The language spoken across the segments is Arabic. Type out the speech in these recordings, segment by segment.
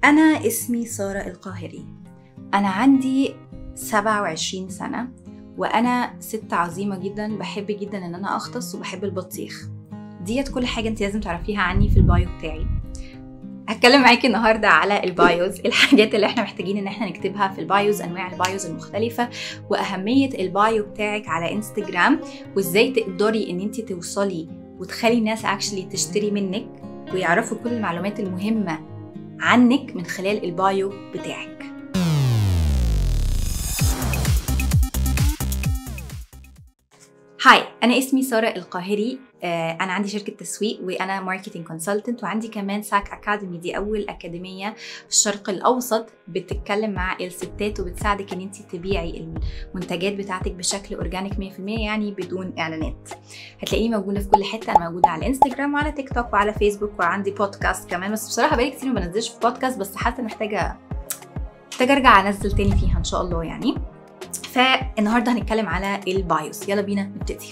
أنا اسمي سارة القاهري. أنا عندي 27 سنة وأنا ست عظيمة جدا، بحب جدا إن أنا أغطس وبحب البطيخ. ديت كل حاجة أنت لازم تعرفيها عني في البايو بتاعي. هتكلم معاكي النهاردة على البايوز، الحاجات اللي احنا محتاجين ان احنا نكتبها في البايوز، انواع البايوز المختلفة، واهمية البايو بتاعك على انستجرام، وازاي تقدري ان انت توصلي وتخلي الناس اكشلي تشتري منك ويعرفوا كل المعلومات المهمة عنك من خلال البايو بتاعك. هاي، أنا اسمي سارة القاهري. أنا عندي شركة تسويق وأنا ماركتينج كونسلتنت، وعندي كمان ساك أكاديمي. دي أول أكاديمية في الشرق الأوسط بتتكلم مع الستات وبتساعدك إن أنت تبيعي المنتجات بتاعتك بشكل أورجانيك 100%، يعني بدون إعلانات. هتلاقيني موجودة في كل حتة. أنا موجودة على الانستجرام وعلى تيك توك وعلى فيسبوك، وعندي بودكاست كمان، بس بصراحة بقالي كتير ما بنزلش في بودكاست، بس حاسة محتاجة أرجع أنزل تاني فيها إن شاء الله يعني. فالنهارده هنتكلم على البايوز. يلا بينا نبتدي.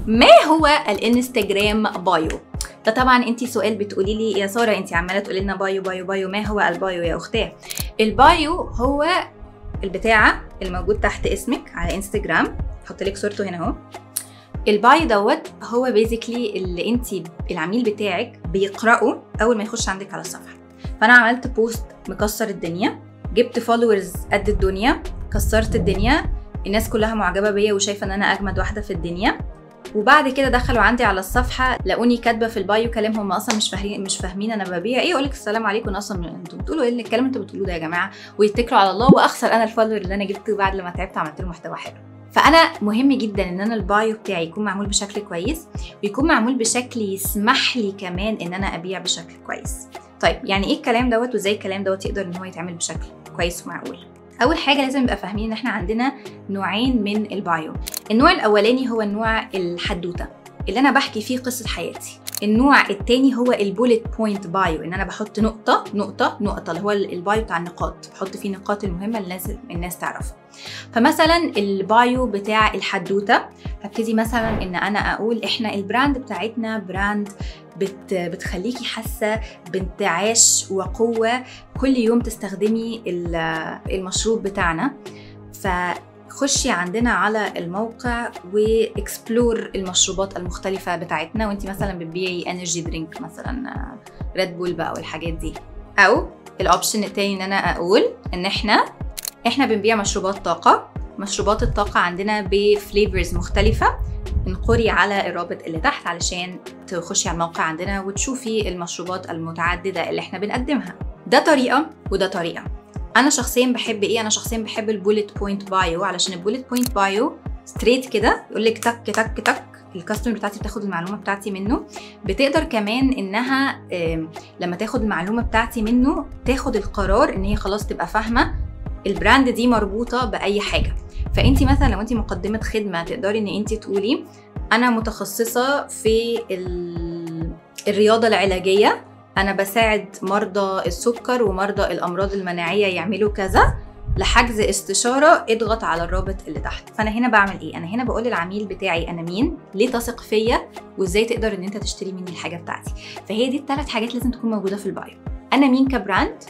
ما هو الانستجرام بايو؟ ده طبعا انتي سؤال بتقولي لي يا ساره انتي عماله تقولي لنا بايو بايو بايو، ما هو البايو يا اختاه؟ البايو هو البتاعه الموجود تحت اسمك على انستجرام، هحط لك صورته هنا اهو. البايو دوت هو بيزيكلي اللي انتي العميل بتاعك بيقراه اول ما يخش عندك على الصفحه. فانا عملت بوست مكسر الدنيا، جبت فولورز قد الدنيا، كسرت الدنيا، الناس كلها معجبه بيا وشايفه ان انا اجمد واحده في الدنيا. وبعد كده دخلوا عندي على الصفحه لقوني كاتبه في البايو كلام هم اصلا مش فاهمين انا ببيع ايه. اقولك السلام عليكم، اصلا انتوا بتقولوا ايه الكلام اللي انتوا بتقولوه ده يا جماعه، ويتكلوا على الله واخسر انا الفولور اللي انا جبته بعد لما تعبت عملت له محتوى حلو. فانا مهم جدا ان انا البايو بتاعي يكون معمول بشكل كويس، ويكون معمول بشكل يسمح لي كمان ان انا ابيع بشكل كويس. طيب يعني ايه الكلام دوت، وازاي الكلام دوت يقدر ان هو يتعمل بشكل كويس ومعقول؟ اول حاجه لازم نبقى فاهمين ان احنا عندنا نوعين من البايو. النوع الاولاني هو النوع الحدوته اللي انا بحكي فيه قصه حياتي. النوع الثاني هو البوليت بوينت بايو، ان انا بحط نقطه نقطه نقطه، اللي هو البايو بتاع النقاط، بحط فيه النقاط المهمه اللي الناس تعرفها. فمثلا البايو بتاع الحدوته هبتدي مثلا ان انا اقول احنا البراند بتاعتنا براند بتخليكي حاسه بانتعاش وقوه كل يوم تستخدمي المشروب بتاعنا. فخشي عندنا على الموقع واكسبلور المشروبات المختلفه بتاعتنا، وانت مثلا بتبيعي انرجي درينك مثلا ريد بول بقى والحاجات دي. او الاوبشن التاني ان انا اقول ان احنا بنبيع مشروبات طاقه. مشروبات الطاقه عندنا بفليفرز مختلفه. انقري على الرابط اللي تحت علشان تخشي على الموقع عندنا وتشوفي المشروبات المتعددة اللي احنا بنقدمها. ده طريقة وده طريقة. أنا شخصيا بحب إيه؟ أنا شخصيا بحب البوليت بوينت بايو، علشان البوليت بوينت بايو ستريت كده يقولك تك تك تك، الكاستمر بتاعتي بتاخد المعلومة بتاعتي منه. بتقدر كمان إنها لما تاخد المعلومة بتاعتي منه تاخد القرار إن هي خلاص تبقى فاهمة البراند دي مربوطة بأي حاجة. فأنتي مثلا لو أنتي مقدمة خدمة تقدري إن أنتي تقولي أنا متخصصة في الرياضة العلاجية، أنا بساعد مرضى السكر ومرضى الأمراض المناعية يعملوا كذا، لحجز استشارة اضغط على الرابط اللي تحت. فأنا هنا بعمل إيه؟ أنا هنا بقول للعميل بتاعي أنا مين، ليه تثق فيا، وإزاي تقدر إن أنت تشتري مني الحاجة بتاعتي. فهي دي الثلاث حاجات لازم تكون موجودة في البايو. أنا مين كبراند،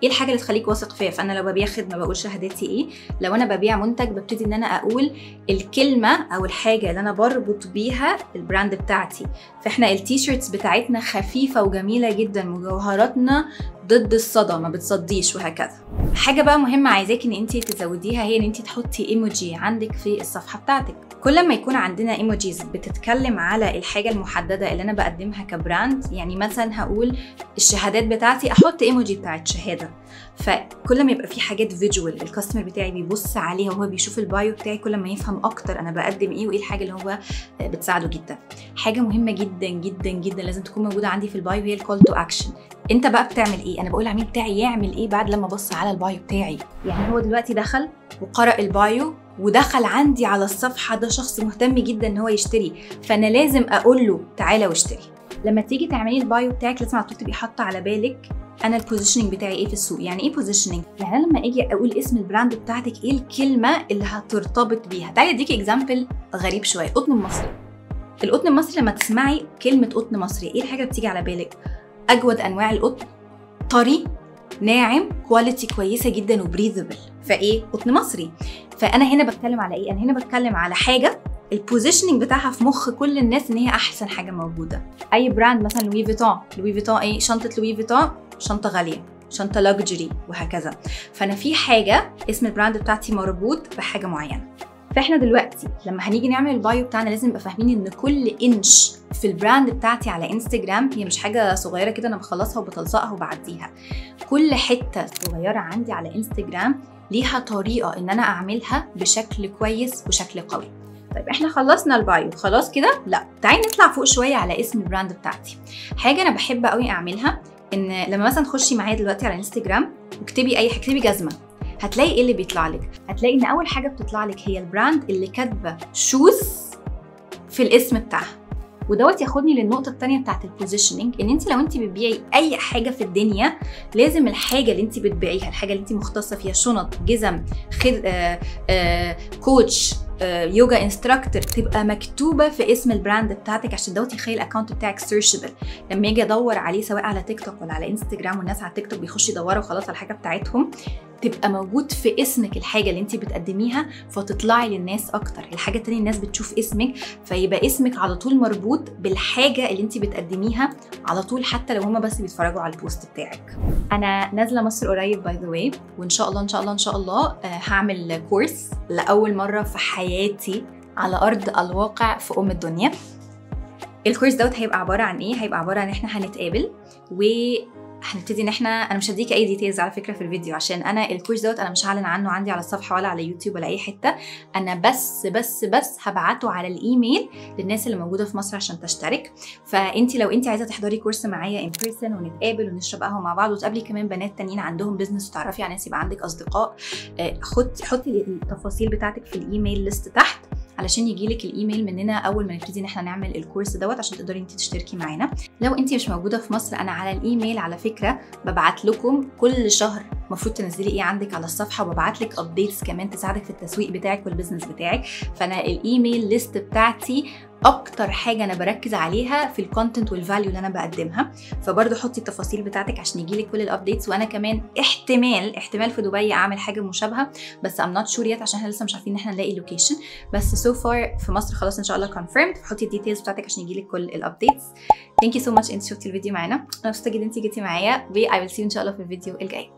ايه الحاجه اللي تخليك واثق فيا. فانا لو ببيع خدمه بقول شهادتي ايه، لو انا ببيع منتج ببتدي ان انا اقول الكلمه او الحاجه اللي انا بربط بيها البراند بتاعتي. فاحنا التيشيرتس بتاعتنا خفيفه وجميله جدا، مجوهراتنا ضد الصدى ما بتصديش، وهكذا. حاجه بقى مهمه عايزاكي ان انت تزوديها هي ان انت تحطي ايموجي عندك في الصفحه بتاعتك. كل ما يكون عندنا ايموجيز بتتكلم على الحاجه المحدده اللي انا بقدمها كبراند، يعني مثلا هقول الشهادات بتاعتي احط ايموجي بتاعت شهاده. فكل ما يبقى في حاجات فيجوال الكاستمر بتاعي بيبص عليها وهو بيشوف البايو بتاعي، كل ما يفهم اكتر انا بقدم ايه وايه الحاجه اللي هو بتساعده جدا. حاجه مهمه جدا جدا جدا لازم تكون موجوده عندي في البايو هي الكول تو اكشن. انت بقى بتعمل ايه؟ انا بقول العميل بتاعي يعمل ايه بعد لما بص على البايو بتاعي. يعني هو دلوقتي دخل وقرأ البايو ودخل عندي على الصفحه، ده شخص مهتم جدا ان هو يشتري، فانا لازم اقول له تعالى واشتري. لما تيجي تعملي البايو بتاعك لازم على طول تبقي حاطه على بالك انا البوزيشننج بتاعي ايه في السوق. يعني ايه بوزيشننج؟ يعني انا لما اجي اقول اسم البراند بتاعتك ايه الكلمه اللي هترتبط بيها. تعالي اديكي اكزامبل غريب شويه. قطن المصري. القطن المصري لما تسمعي كلمه قطن مصري ايه الحاجه اللي بتيجي على بالك؟ اجود انواع القطن، طري، ناعم، كواليتي كويسه جدا وبريذبل. فايه؟ قطن مصري. فانا هنا بتكلم على ايه؟ انا هنا بتكلم على حاجه البوزيشننج بتاعها في مخ كل الناس ان هي احسن حاجه موجوده. اي براند مثلا لوي فيتون، لوي فيتون ايه؟ شنطه لوي فيتون شنطه غاليه، شنطه لاكجري وهكذا. فانا في حاجه اسم البراند بتاعتي مربوط بحاجه معينه. فاحنا دلوقتي لما هنيجي نعمل البايو بتاعنا لازم نبقى فاهمين ان كل انش في البراند بتاعتي على انستجرام هي مش حاجه صغيره كده انا بخلصها وبتلصقها وبعديها. كل حته صغيره عندي على انستجرام ليها طريقه ان انا اعملها بشكل كويس وشكل قوي. طيب احنا خلصنا البايو خلاص كده؟ لا، تعالي نطلع فوق شويه على اسم البراند بتاعتي. حاجه انا بحب قوي اعملها ان لما مثلا تخشي معايا دلوقتي على انستجرام واكتبي اكتبي جزمه، هتلاقي ايه اللي بيطلع لك؟ هتلاقي ان اول حاجه بتطلع لك هي البراند اللي كاتبه شوز في الاسم بتاعها. ودوت ياخدني للنقطه الثانيه بتاعت البوزيشننج، ان انت لو انت بتبيعي اي حاجه في الدنيا لازم الحاجه اللي انت بتبيعيها، الحاجه اللي انت مختصه فيها، شنط، جزم، كوتش، يوجا انستراكتور، تبقى مكتوبه في اسم البراند بتاعتك عشان دوت يخلي الاكونت بتاعك سيرشبل. لما اجي ادور عليه سواء على تيك توك ولا على انستجرام، والناس على تيك توك بيخشوا يدوروا خلاص على الحاجه بتاعتهم، تبقى موجود في اسمك الحاجه اللي انت بتقدميها فتطلعي للناس اكتر. الحاجه التانيه الناس بتشوف اسمك فيبقى اسمك على طول مربوط بالحاجه اللي انت بتقدميها على طول، حتى لو هما بس بيتفرجوا على البوست بتاعك. انا نازله مصر قريب باي ذا واي، وان شاء الله ان شاء الله ان شاء الله هعمل كورس لاول مره في حياتي على ارض الواقع في الدنيا. الكورس دوت هيبقى عباره عن ايه؟ هيبقى عباره عن احنا هنتقابل هنبتدي ان انا مش هديك اي ديتيلز على فكره في الفيديو، عشان انا الكورس دوت انا مش هعلن عنه عندي على الصفحه ولا على يوتيوب ولا اي حته. انا بس هبعته على الايميل للناس اللي موجوده في مصر عشان تشترك. فانت لو انت عايزه تحضري كورس معايا ان بيرسون ونتقابل ونشرب قهوه مع بعض وتقابلي كمان بنات تانيين عندهم بزنس وتعرفي على ناس يبقى عندك اصدقاء، حطي التفاصيل بتاعتك في الايميل ليست تحت علشان يجيلك الايميل مننا اول ما نبتدي ان احنا نعمل الكورس دوت عشان تقدري انت تشتركي معانا. لو انت مش موجوده في مصر، انا على الايميل على فكره ببعت لكم كل شهر المفروض تنزلي ايه عندك على الصفحه، وببعت لك ابديتس كمان تساعدك في التسويق بتاعك والبيزنس بتاعك. فانا الايميل ليست بتاعتي اكتر حاجه انا بركز عليها في الكونتنت والفاليو اللي انا بقدمها. فبرضه حطي التفاصيل بتاعتك عشان يجيلك كل الابديتس. وانا كمان احتمال في دبي اعمل حاجه مشابهه، بس I'm not sure yet عشان احنا لسه مش عارفين ان احنا نلاقي لوكيشن. بس so far في مصر خلاص ان شاء الله confirmed. فحطي الديتيلز بتاعتك عشان يجيلك كل الابديتس. Thank you so much انت شفتي الفيديو معانا، انا مبسوطه جدا انت جيتي معايا، و I will see you ان شاء الله في الفيديو الجاي.